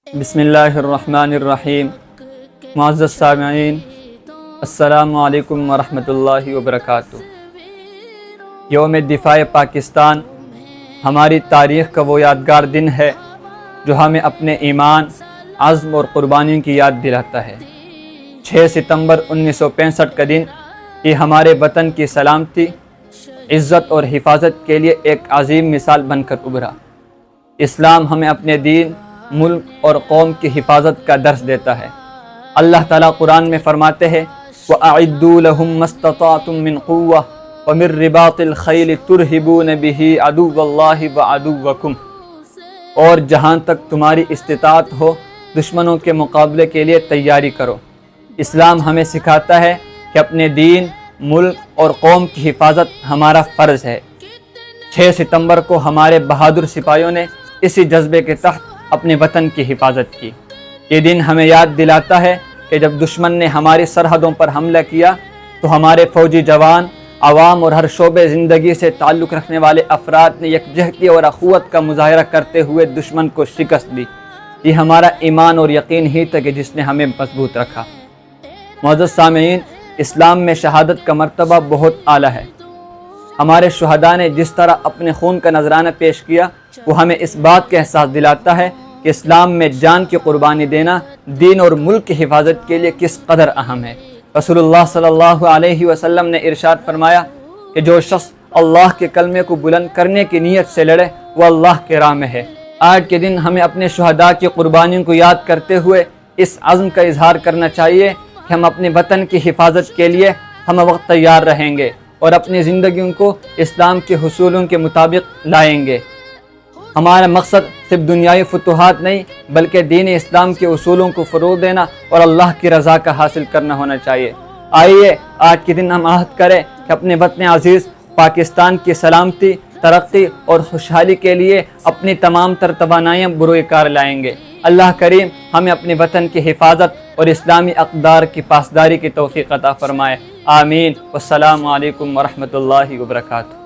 بسم اللہ الرحمن الرحیم۔ معزز سامعین، السلام علیکم ورحمۃ اللہ وبرکاتہ۔ یوم دفاع پاکستان ہماری تاریخ کا وہ یادگار دن ہے جو ہمیں اپنے ایمان، عزم اور قربانی کی یاد دلاتا ہے۔ 6 ستمبر 1965 کا دن یہ ہمارے وطن کی سلامتی، عزت اور حفاظت کے لیے ایک عظیم مثال بن کر ابھرا۔ اسلام ہمیں اپنے دین، ملک اور قوم کی حفاظت کا درس دیتا ہے۔ اللہ تعالیٰ قرآن میں فرماتے ہیں وَأَعِدُّوا لَهُم مَّا اسْتَطَعْتُم مِّن قُوَّةٍ وَمِن رِّبَاطِ الْخَيْلِ تُرْهِبُونَ بِهِ عَدُوَّ اللَّهِ وَعَدُوَّكُمْ، اور جہاں تک تمہاری استطاعت ہو دشمنوں کے مقابلے کے لیے تیاری کرو۔ اسلام ہمیں سکھاتا ہے کہ اپنے دین، ملک اور قوم کی حفاظت ہمارا فرض ہے۔ 6 ستمبر کو ہمارے بہادر سپاہیوں نے اسی جذبے کے تحت اپنے وطن کی حفاظت کی۔ یہ دن ہمیں یاد دلاتا ہے کہ جب دشمن نے ہماری سرحدوں پر حملہ کیا تو ہمارے فوجی جوان، عوام اور ہر شعبے زندگی سے تعلق رکھنے والے افراد نے یکجہتی اور اخوت کا مظاہرہ کرتے ہوئے دشمن کو شکست دی۔ یہ ہمارا ایمان اور یقین ہی تھا کہ جس نے ہمیں مضبوط رکھا۔ معزز سامعین، اسلام میں شہادت کا مرتبہ بہت اعلیٰ ہے۔ ہمارے شہداء نے جس طرح اپنے خون کا نذرانہ پیش کیا وہ ہمیں اس بات کا احساس دلاتا ہے کہ اسلام میں جان کی قربانی دینا دین اور ملک کی حفاظت کے لیے کس قدر اہم ہے۔ رسول اللہ صلی اللہ علیہ وسلم نے ارشاد فرمایا کہ جو شخص اللہ کے کلمے کو بلند کرنے کی نیت سے لڑے وہ اللہ کے راہ میں ہے۔ آج کے دن ہمیں اپنے شہداء کی قربانیوں کو یاد کرتے ہوئے اس عزم کا اظہار کرنا چاہیے کہ ہم اپنے وطن کی حفاظت کے لیے ہم وقت تیار رہیں گے اور اپنی زندگیوں کو اسلام کے حصولوں کے مطابق لائیں گے۔ ہمارا مقصد صرف دنیائی فتوحات نہیں بلکہ دین اسلام کے اصولوں کو فروغ دینا اور اللہ کی رضا کا حاصل کرنا ہونا چاہیے۔ آئیے آج کے دن ہم عہد کریں کہ اپنے وطن عزیز پاکستان کی سلامتی، ترقی اور خوشحالی کے لیے اپنی تمام تر توانائیاں بروئے کار لائیں گے۔ اللہ کریم ہمیں اپنے وطن کی حفاظت اور اسلامی اقدار کی پاسداری کی توفیق عطا فرمائے۔ آمین۔ والسلام علیکم ورحمۃ اللہ وبرکاتہ۔